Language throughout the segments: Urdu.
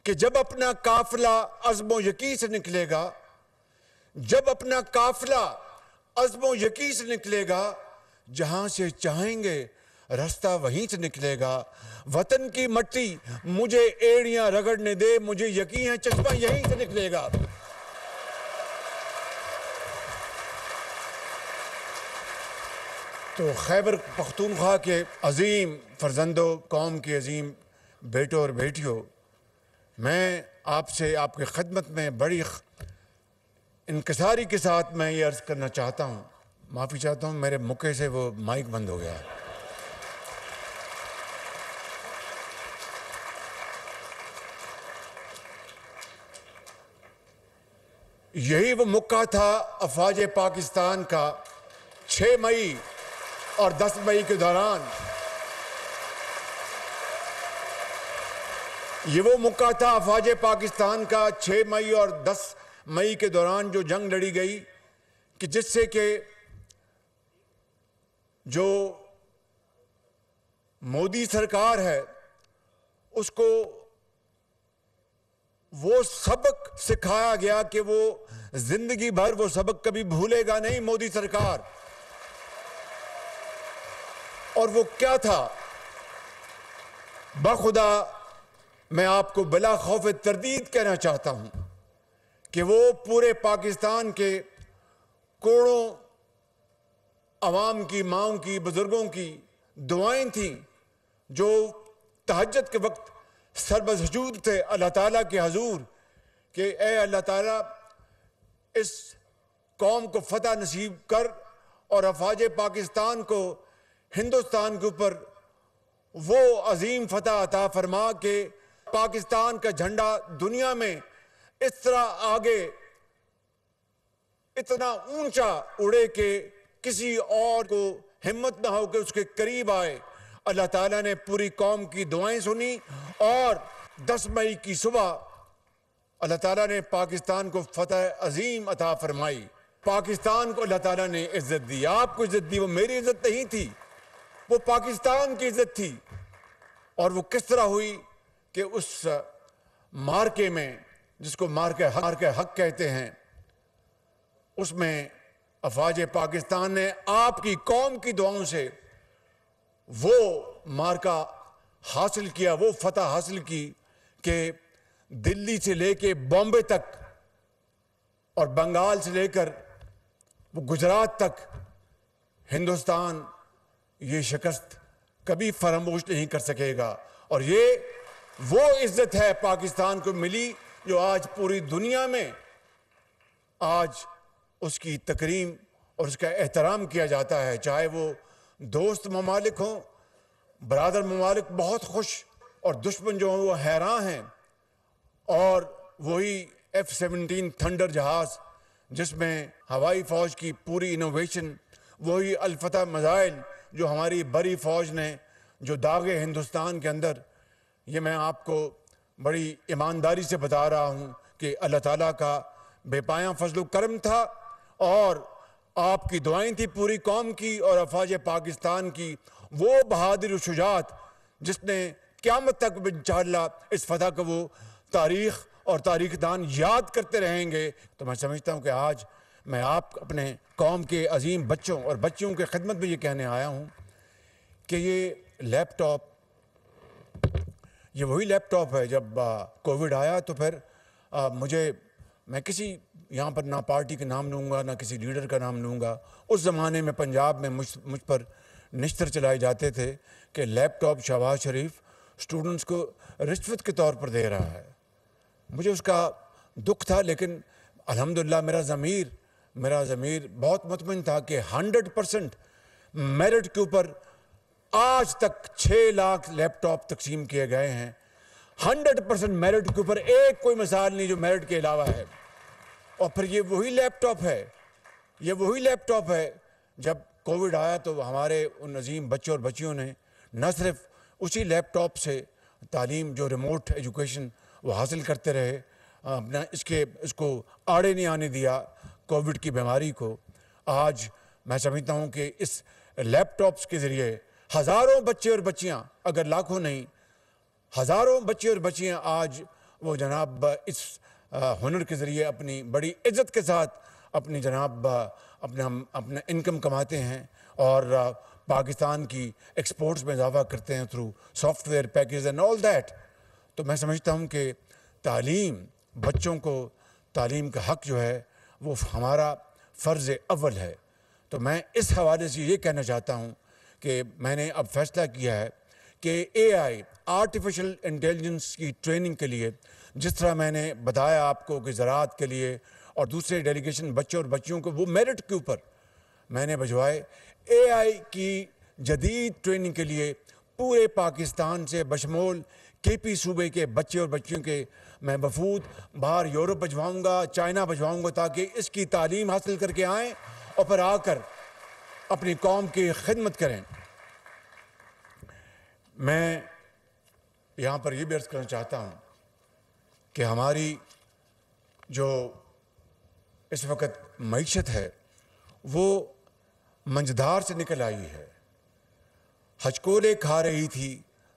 کہ جب اپنا قافلہ عزم و یقین سے نکلے گا، جب اپنا قافلہ عزم و یقین سے نکلے گا، جہاں سے چاہیں گے راستہ وہیں سے نکلے گا۔ وطن کی مٹی مجھے ایڑیاں رگڑنے دے، مجھے یقین ہے چشمہ یہیں سے نکلے گا۔ تو خیبر پختونخوا کے عظیم فرزندوں، قوم کے عظیم بیٹوں اور بیٹیوں، میں آپ سے آپ کی خدمت میں بڑی انکساری کے ساتھ میں یہ عرض کرنا چاہتا ہوں، معافی چاہتا ہوں، میرے مکے سے وہ مائک بند ہو گیا ہے۔ یہی وہ موقع تھا افواج پاکستان کا 6 مئی اور 10 مئی کے دوران، یہ وہ موقع تھا افواج پاکستان کا 6 مئی اور 10 مئی کے دوران جو جنگ لڑی گئی، کہ جس سے کہ جو مودی سرکار ہے اس کو وہ سبق سکھایا گیا کہ وہ زندگی بھر وہ سبق کبھی بھولے گا نہیں مودی سرکار۔ اور وہ کیا تھا؟ بخدا میں آپ کو بلا خوف تردید کہنا چاہتا ہوں کہ وہ پورے پاکستان کے کروڑوں عوام کی، ماؤں کی، بزرگوں کی دعائیں تھیں جو تہجد کے وقت سر بسجود تھے اللہ تعالیٰ کے حضور کہ اے اللہ تعالیٰ اس قوم کو فتح نصیب کر اور افواج پاکستان کو ہندوستان کے اوپر وہ عظیم فتح عطا فرما کہ پاکستان کا جھنڈا دنیا میں اس طرح آگے اتنا اونچا اڑے کہ کسی اور کو ہمت نہ ہو کہ اس کے قریب آئے۔ اللہ تعالیٰ نے پوری قوم کی دعائیں سنی اور 10 مئی کی صبح اللہ تعالیٰ نے پاکستان کو فتح عظیم عطا فرمائی۔ پاکستان کو اللہ تعالیٰ نے عزت دی، آپ کو عزت دی، وہ میری عزت نہیں تھی، وہ پاکستان کی عزت تھی۔ اور وہ کس طرح ہوئی کہ اس مارکے میں، جس کو مارکے حق کہتے ہیں، اس میں افواج پاکستان نے آپ کی قوم کی دعاؤں سے وہ مارکا حاصل کیا، وہ فتح حاصل کی کہ دلی سے لے کے بامبے تک اور بنگال سے لے کر وہ گجرات تک ہندوستان یہ شکست کبھی فراموش نہیں کر سکے گا۔ اور یہ وہ عزت ہے پاکستان کو ملی جو آج پوری دنیا میں آج اس کی تکریم اور اس کا احترام کیا جاتا ہے، چاہے وہ دوست ممالک ہوں، برادر ممالک بہت خوش اور دشمن جو ہیں وہ حیران ہیں۔ اور وہی F-17 تھنڈر جہاز جس میں ہوائی فوج کی پوری انوویشن، وہی الفتح میزائل جو ہماری بڑی فوج نے جو داغے ہندوستان کے اندر، یہ میں آپ کو بڑی ایمانداری سے بتا رہا ہوں کہ اللہ تعالیٰ کا بے پایاں فضل و کرم تھا اور آپ کی دعائیں تھی پوری قوم کی اور افواج پاکستان کی، وہ بہادر و شجاعت جس نے قیامت تک انشاءاللہ اس فتح کو وہ تاریخ اور تاریخ دان یاد کرتے رہیں گے۔ تو میں سمجھتا ہوں کہ آج میں آپ اپنے قوم کے عظیم بچوں اور بچیوں کی خدمت میں یہ کہنے آیا ہوں کہ یہ لیپ ٹاپ، یہ وہی لیپ ٹاپ ہے جب کووڈ آیا تو پھر میں کسی یہاں پر نہ پارٹی کا نام لوں گا نہ کسی لیڈر کا نام لوں گا، اس زمانے میں پنجاب میں مجھ پر نشتر چلائے جاتے تھے کہ لیپ ٹاپ شہباز شریف اسٹوڈنٹس کو رشوت کے طور پر دے رہا ہے۔ مجھے اس کا دکھ تھا، لیکن الحمدللہ میرا ضمیر بہت مطمئن تھا کہ 100% میرٹ کے اوپر آج تک 6 لاکھ لیپ ٹاپ تقسیم کیے گئے ہیں۔ 100% میرٹ کے اوپر ایک کوئی مثال نہیں جو میرٹ کے علاوہ ہے۔ اور پھر یہ وہی لیپ ٹاپ ہے جب کووڈ آیا تو ہمارے ان عظیم بچوں اور بچیوں نے نہ صرف اسی لیپ ٹاپ سے تعلیم جو ریموٹ ایجوکیشن وہ حاصل کرتے رہے، اس کو آڑے نہیں آنے دیا کووڈ کی بیماری کو۔ آج میں سمجھتا ہوں کہ اس لیپ ٹاپس کے ذریعے ہزاروں بچے اور بچیاں، اگر لاکھوں نہیں، ہزاروں بچے اور بچیاں آج وہ جناب اس ہنر کے ذریعے اپنی بڑی عزت کے ساتھ اپنی جناب اپنا انکم کماتے ہیں اور پاکستان کی ایکسپورٹس میں اضافہ کرتے ہیں through soft where package and all that. تو میں سمجھتا ہوں کہ تعلیم، بچوں کو تعلیم کا حق جو ہے وہ ہمارا فرض اول ہے. تو میں اس حوالے سے یہ کہنا چاہتا ہوں کہ میں نے اب فیصلہ کیا ہے کہ اے آئی آرٹیفیشل انٹیلیجنس کی ٹریننگ کے لیے، جس طرح میں نے بتایا آپ کو کہ زراعت کے لیے اور دوسرے ڈیلیگیشن بچوں اور بچیوں کو وہ میرٹ کے اوپر میں نے بھجوائے، اے آئی کی جدید ٹریننگ کے لیے پورے پاکستان سے بشمول کے پی صوبے کے بچے اور بچیوں کے میں وفود باہر یورپ بھجواؤں گا، چائنا بھجواؤں گا، تاکہ اس کی تعلیم حاصل کر کے آئیں اور پھر آ کر اپنی قوم کی خدمت کریں. میں یہاں پر یہ بھی عرض کرنا چاہتا ہوں کہ ہماری جو اس وقت معیشت ہے وہ منجدار سے نکل آئی ہے. ہچکولے کھا رہی تھی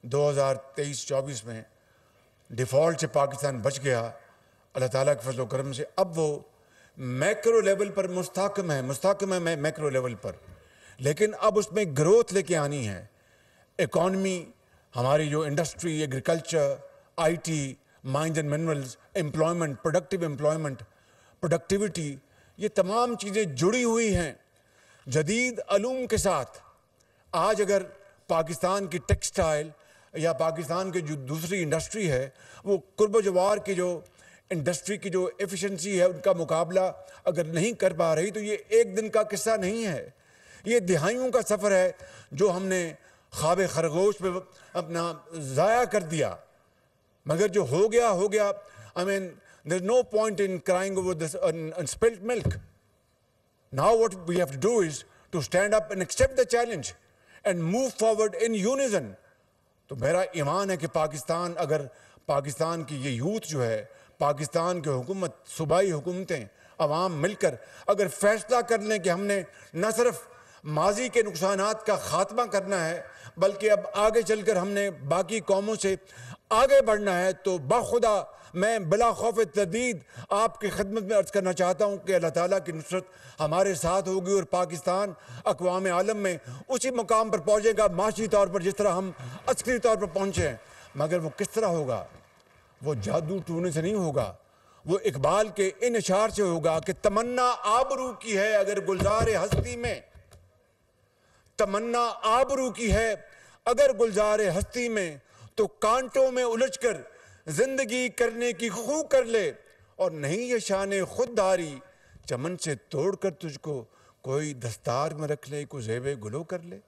2023-24 میں، ڈیفالٹ سے پاکستان بچ گیا اللہ تعالیٰ کے فضل و کرم سے. اب وہ میکرو لیول پر مستحکم ہے میکرو لیول پر، لیکن اب اس میں گروتھ لے کے آنی ہے. اکانومی، ہماری جو industry, agriculture, I T, mines and minerals, employment, productive employment, productivity, یہ تمام چیزیں جڑی ہوئی ہیں جدید علوم کے ساتھ. آج اگر پاکستان کی ٹیکسٹائل یا پاکستان کی جو دوسری انڈسٹری ہے وہ قرب و جوار کی جو انڈسٹری کی جو ایفیشنسی ہے ان کا مقابلہ اگر نہیں کر پا رہی تو یہ ایک دن کا قصہ نہیں ہے، یہ دہائیوں کا سفر ہے جو ہم نے خواب خرگوش میں اپنا ضائع کر دیا. مگر جو ہو گیا I mean there's no point in crying over this unspilled milk. Now what we have to do is to stand up and accept the challenge and move forward in unison. تو میرا ایمان ہے کہ اگر پاکستان کی یہ یوتھ جو ہے، پاکستان کی حکومت، صوبائی حکومتیں، عوام مل کر اگر فیصلہ کر لیں کہ ہم نے نہ صرف ماضی کے نقصانات کا خاتمہ کرنا ہے بلکہ اب آگے چل کر ہم نے باقی قوموں سے آگے بڑھنا ہے، تو بخدا میں بلا خوف تردید آپ کی خدمت میں عرض کرنا چاہتا ہوں کہ اللہ تعالیٰ کی نصرت ہمارے ساتھ ہوگی اور پاکستان اقوام عالم میں اسی مقام پر پہنچے گا معاشی طور پر جس طرح ہم عسکری طور پر پہنچے ہیں. مگر وہ کس طرح ہوگا؟ وہ جادو ٹونے سے نہیں ہوگا، وہ اقبال کے ان اشعار سے ہوگا کہ تمنا آبرو کی ہے اگر گلزار ہستی میں، تمنا آبرو کی ہے اگر گلزار ہستی میں، تو کانٹوں میں الجھ کر زندگی کرنے کی خو کر لے، اور نہیں یہ شان خودداری چمن سے توڑ کر تجھ کو کوئی دستار میں رکھ لے، کوئی زیب گلو کر لے.